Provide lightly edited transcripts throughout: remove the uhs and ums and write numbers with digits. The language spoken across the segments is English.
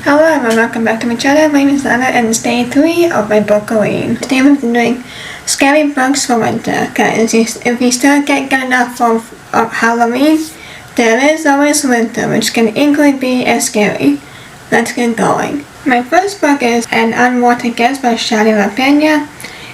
Hello everyone, welcome back to my channel. My name is Anna and it's day 3 of my book WEEN. Today we've been doing scary books for winter, guys. If you still can't get enough of Halloween, there is always winter, which can equally be as scary. Let's get going. My first book is An Unwanted Guest by Shadi LaPena.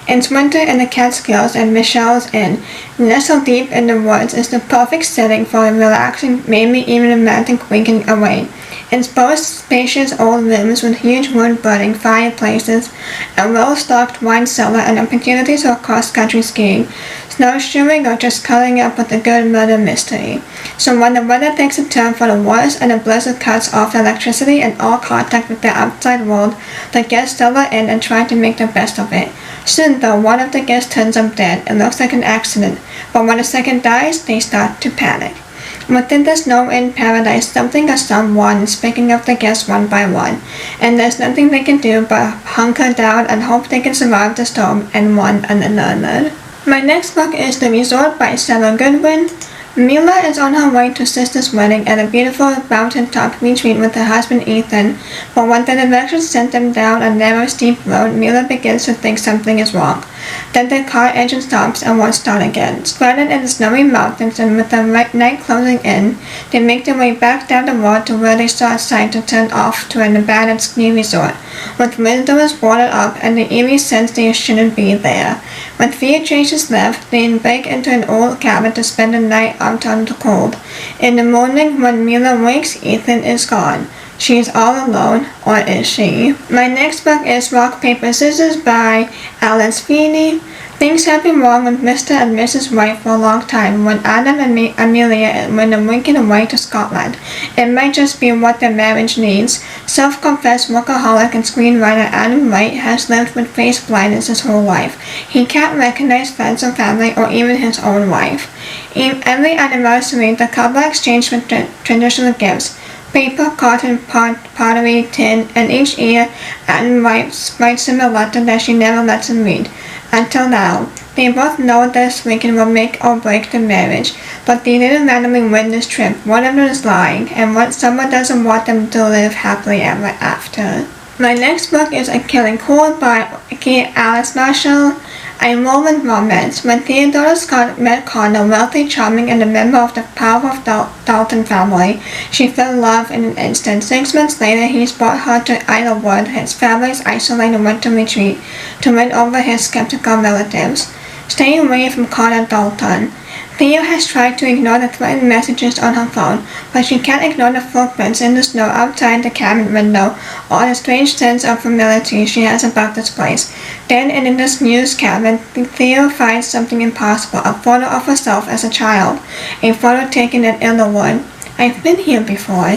It's winter in the Catskills and Michelle's Inn. Nestled deep in the woods is the perfect setting for a relaxing, maybe even romantic weekend away. It's both spacious old rooms with huge wood-burning fireplaces, a well-stocked wine cellar, and opportunities for cross-country skiing, snowshoeing, or just cuddling up with a good murder mystery. So when the weather takes a turn for the worse and a blizzard cuts off electricity and all contact with the outside world, the guests settle in and try to make the best of it. Soon though, one of the guests turns up dead. It looks like an accident, but when the second dies, they start to panic. Within the snow-in paradise, something or someone is picking up the guests one by one, and there's nothing they can do but hunker down and hope they can survive the storm and one another. My next book is The Resort by Sarah Goodwin. Mila is on her way to sister's wedding at a beautiful mountaintop retreat with her husband Ethan, but when the directions send them down a narrow, steep road, Mila begins to think something is wrong. Then the car engine stops and won't start again. Stranded in the snowy mountains and with the night closing in, they make their way back down the road to where they saw a sign to turn off to an abandoned ski resort, with windows boarded up and the eerie sense they shouldn't be there. When fear chases left, they break into an old cabin to spend the night out on the cold. In the morning, when Mila wakes, Ethan is gone. She is all alone, or is she? My next book is Rock, Paper, Scissors by Alice Feeney. Things have been wrong with Mr. and Mrs. White for a long time. When Adam and Amelia went a weekend away to Scotland, it might just be what their marriage needs. Self-confessed workaholic and screenwriter Adam White has lived with face blindness his whole life. He can't recognize friends or family or even his own wife. Every anniversary, the couple exchanged with traditional gifts. Paper, cotton, pottery, tin, and each year Adam writes him a letter that she never lets him read. Until now, they both know this weekend will make or break the marriage, but they didn't randomly win this trip. One of them is lying, and someone doesn't want them to live happily ever after. My next book is A Killing Cold by Alice Marshall. A Roman romance. When Theodora Scott met Connor, wealthy, charming, and a member of the powerful Dalton family, she fell in love in an instant. 6 months later, he brought her to Idlewood, his family's isolated winter retreat, to win over his skeptical relatives. Stay away from Connor Dalton. Theo has tried to ignore the threatened messages on her phone, but she can't ignore the footprints in the snow outside the cabin window or the strange sense of familiarity she has about this place. Then, in this news cabin, Theo finds something impossible, a photo of herself as a child, a photo taken at Idlewood. I've been here before.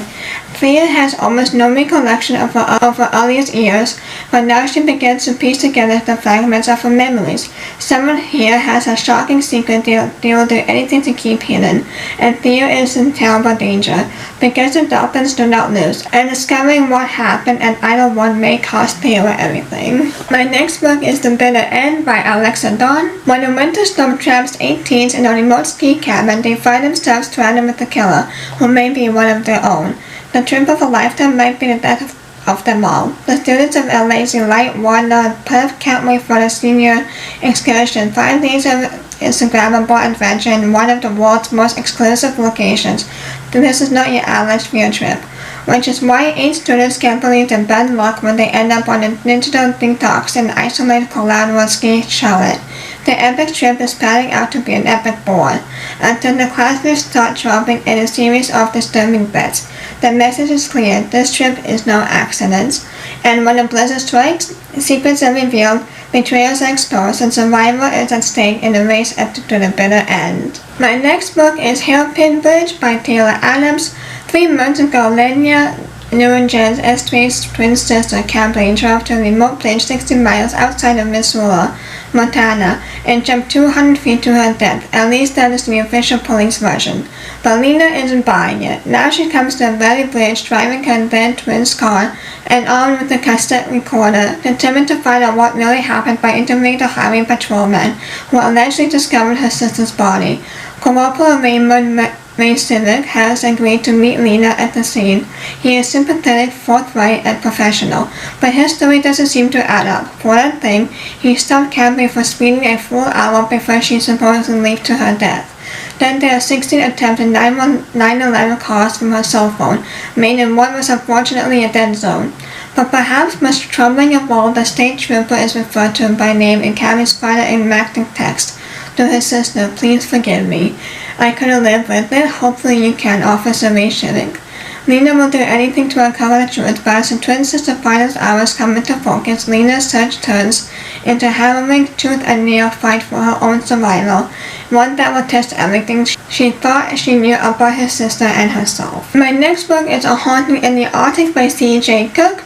Thea has almost no recollection of her earliest years, but now she begins to piece together the fragments of her memories. Someone here has a shocking secret they will do anything to keep hidden, and Thea is in terrible danger, because the Daltons do not lose, and discovering what happened at Idlewood may cost Thea everything. My next book is The Bitter End by Alexa Dawn. When a winter storm traps 8 teens in a remote ski cabin, they find themselves stranded with a killer, who may be one of their own. The trip of a lifetime might be the death of them all. The students of LA's Light Water Perth can't wait for the senior excursion. 5 days of Instagrammable adventure in one of the world's most exclusive locations. This is not your average field trip, which is why 8 students can't believe their bad luck when they end up on a digital detox in isolated Colorado ski chalet. The epic trip is panning out to be an epic bore, until the classmates start dropping in a series of disturbing bits. The message is clear: this trip is no accident. And when a blizzard strikes, secrets are revealed, betrayals are exposed, and survival is at stake in the race to the bitter end. My next book is Hairpin Bridge by Taylor Adams. 3 months ago, Lenya Nugent's S3's twin sister, Kathleen, drove to a remote place 60 miles outside of Missoula, Montana, and jumped 200 feet to her death. At least that is the official police version. But Lena isn't buying it. Now she comes to a very bridge, driving her then twin's car, and armed with a cassette recorder, determined to find out what really happened by interviewing the highway patrolman, who allegedly discovered her sister's body. Corporal Raymond Ray Civic has agreed to meet Lena at the scene. He is sympathetic, forthright, and professional, but his story doesn't seem to add up. For one thing, he stopped Camry for speeding a full hour before she supposedly leaked to her death. Then there are 16 attempted 911 calls from her cell phone, made and one was unfortunately a dead zone. But perhaps most troubling of all, the state trooper is referred to by name in Camry's final enacting text. To his sister, please forgive me. I couldn't live with it. Hopefully you can, Officer Ray Civic. Lena will do anything to uncover the truth, but as the twin sister finals hours come into focus, Lena's search turns into a harrowing tooth and nail fight for her own survival, one that will test everything she thought she knew about her sister and herself. My next book is A Haunting in the Arctic by C.J. Cook.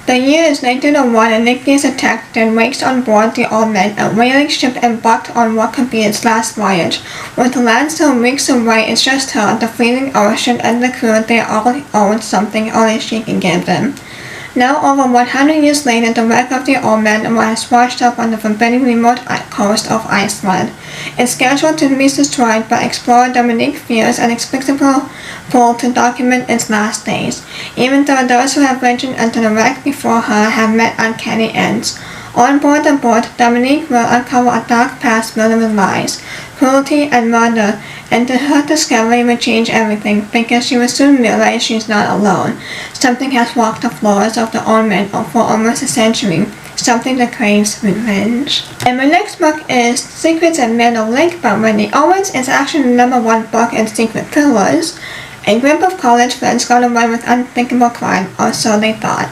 The year is 1901 and Nicky is attacked and wakes on board the Old Man, a whaling ship embarked on what could be its last voyage. With the land still weeks away, it's just her, the fleeting ocean, and the crew. They all own something only she can give them. Now, over 100 years later, the wreck of the Old Man was washed up on the forbidding remote coast of Iceland. It's scheduled to be destroyed, but explorer Dominique fears an inexplicable pull to document its last days, even though those who have ventured into the wreck before her have met uncanny ends. On board the boat, Dominique will uncover a dark past filled with lies, cruelty, and murder, and her discovery will change everything, because she will soon realize she's not alone. Something has walked the floors of the Old Man for almost a century, something that craves revenge. And my next book is Secrets at Meadow Lake by Wendy Owens. It's actually the #1 book in Secret Killers. A group of college friends got away with unthinkable crime, or so they thought.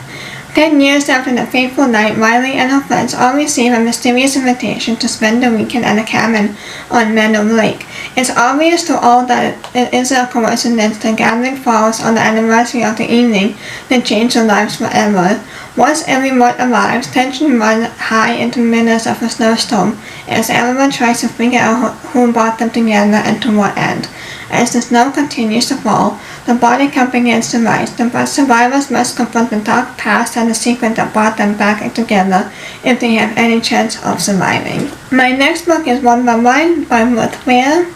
10 years after the fateful night, Riley and her friends all receive a mysterious invitation to spend the weekend at a cabin on Meadow Lake. It's obvious to all that it is a coincidence the gathering falls on the anniversary of the evening that changed their lives forever. Once everyone arrives, tension runs high into the midst of a snowstorm as everyone tries to figure out who brought them together and to what end. As the snow continues to fall, the body count begins to rise. The survivors must confront the dark past and the secret that brought them back together if they have any chance of surviving. My next book is One by One by Ruth Ware.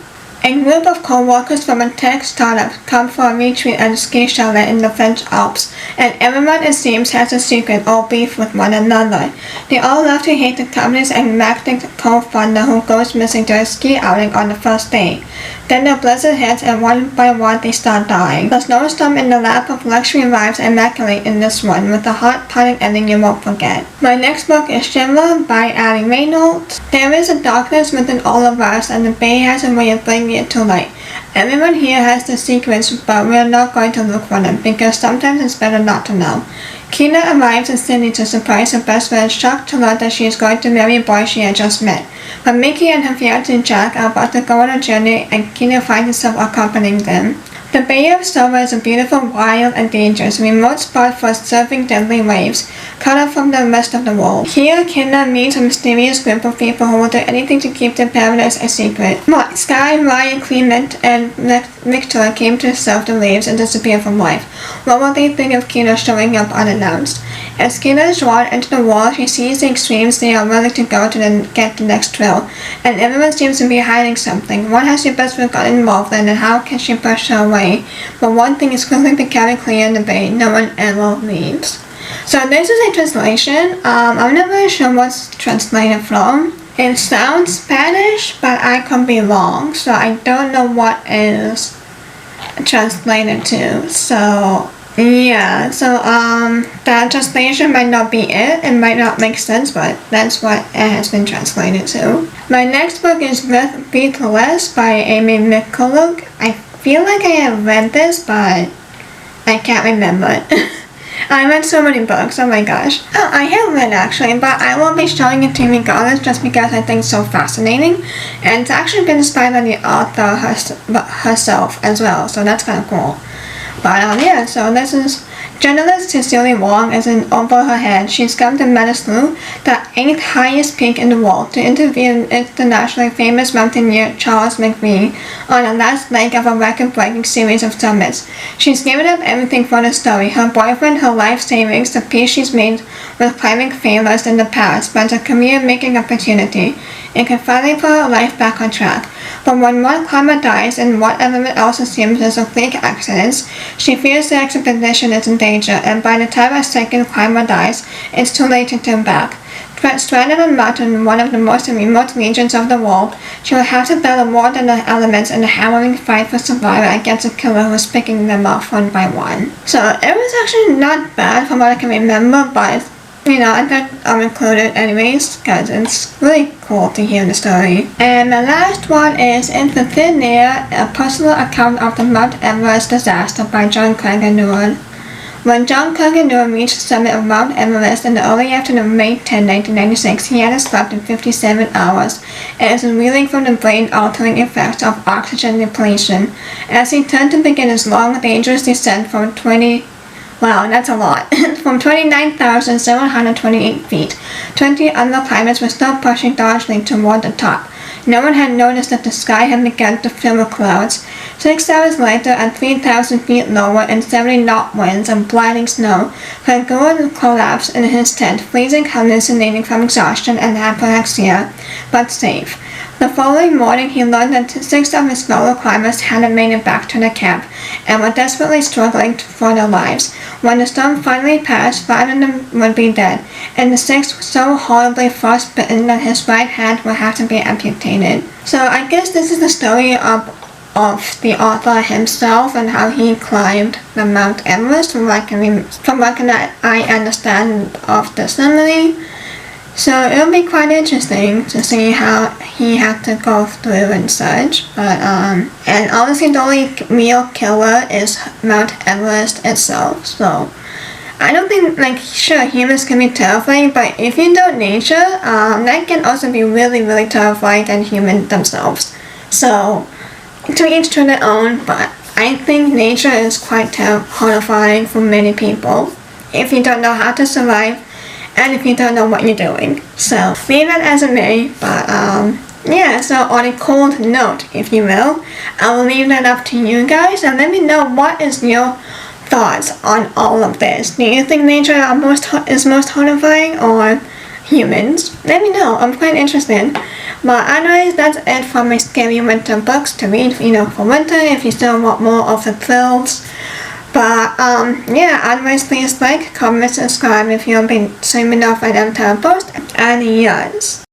A group of co-workers from a tech startup come for a retreat at a ski chalet in the French Alps, and everyone it seems has a secret or beef with one another. They all love to hate the company's enigmatic co-founder who goes missing during a ski outing on the first day. Then the blizzard hits and one by one they start dying. The snowstorm in the lap of luxury arrives immaculate in this one, with a heart-pounding ending you won't forget. My next book is Shiver by Ali Reynolds. There is a darkness within all of us, and the Bay has a way of bringing it to light. Everyone here has the secrets, but we're not going to look for them, because sometimes it's better not to know. Kina arrives in Sydney to surprise her best friend, shocked to learn that she is going to marry a boy she had just met. But Mickey and her fiancé Jack are about to go on a journey, and Kina finds herself accompanying them. The Bay of Silver is a beautiful, wild, and dangerous remote spot for surfing deadly waves, cut off from the rest of the world. Here, Kina meets a mysterious group of people who will do anything to keep their paradise a secret. Sky, Ryan, Clement, and Victor came to surf the waves and disappear from life. What will they think of Kina showing up unannounced? As Kina is drawn into the world, she sees the extremes they are willing to go to get the next thrill, and everyone seems to be hiding something. What has your best friend gotten involved in, and how can she push her away? But one thing is quickly becoming clear in the Bay: no one ever leaves. So this is a translation. I'm not really sure what's translated from. It sounds Spanish, but I could be wrong, so I don't know what is translated to. So yeah, that translation might not be it. It might not make sense, but that's what it has been translated to. My next book is Breathless by Amy McCulloch. I feel like I have read this, but I can't remember it. I read so many books, oh my gosh. Oh, I have read actually, but I will be showing it to you regardless just because I think it's so fascinating. And it's actually been inspired by the author herself as well, so that's kind of cool. But yeah, so this is Journalist Cecily Wong is in over her head. She's come to Manaslu, the 8th highest peak in the world, to interview internationally famous mountaineer Charles McVie on the last leg of a record-breaking series of summits. She's given up everything for the story: her boyfriend, her life savings, the peace she's made with climbing failures in the past, but a career-making opportunity. It can finally put her life back on track. But when one climber dies in what everyone else assumes is a freak accident, she fears the expedition is in danger, and by the time a second climber dies, it's too late to turn back. Stranded on a mountain in one of the most remote regions of the world, she will have to battle more than the elements in a harrowing fight for survival against a killer who's picking them off one by one. So it was actually not bad from what I can remember, but I thought I'm included anyways, because it's really cool to hear the story. And the last one is In the Thin Air, a personal account of the Mount Everest disaster by John Craig-Newell. When John Craig-Newell reached the summit of Mount Everest in the early afternoon of May 10, 1996, he hadn't slept in 57 hours and was reeling from the brain-altering effects of oxygen depletion. As he turned to begin his long, dangerous descent from 29,728 feet, 20 other climbers were still pushing dodgily toward the top. No one had noticed that the sky had begun to fill with clouds. 6 hours later, at 3,000 feet lower and 70-knot winds and blinding snow, Craig-Newell collapsed in his tent, freezing, hallucinating from exhaustion and apoplexia, but safe. The following morning, he learned that 6 of his fellow climbers hadn't made it back to the camp and were desperately struggling for their lives. When the storm finally passed, 5 of them would be dead, and the 6th so horribly frostbitten that his right hand would have to be amputated. So I guess this is the story of the author himself and how he climbed the Mount Everest, from what I understand of the summary. So it'll be quite interesting to see how he had to go through and such. But and honestly, the only real killer is Mount Everest itself. So I don't think, sure, humans can be terrifying, but if you know nature, that can also be really, really terrifying than humans themselves. So to each to their own, but I think nature is quite horrifying for many people if you don't know how to survive and if you don't know what you're doing. So leave it as it may, but so on a cold note, if you will, I will leave that up to you guys, and let me know what is your thoughts on all of this. Do you think nature is most horrifying or humans? Let me know, I'm quite interested. But anyways, that's it for my scary winter books to read, for winter, if you still want more of the thrills. But otherwise, please like, comment, subscribe if you've been so enough right every time I post. Adios.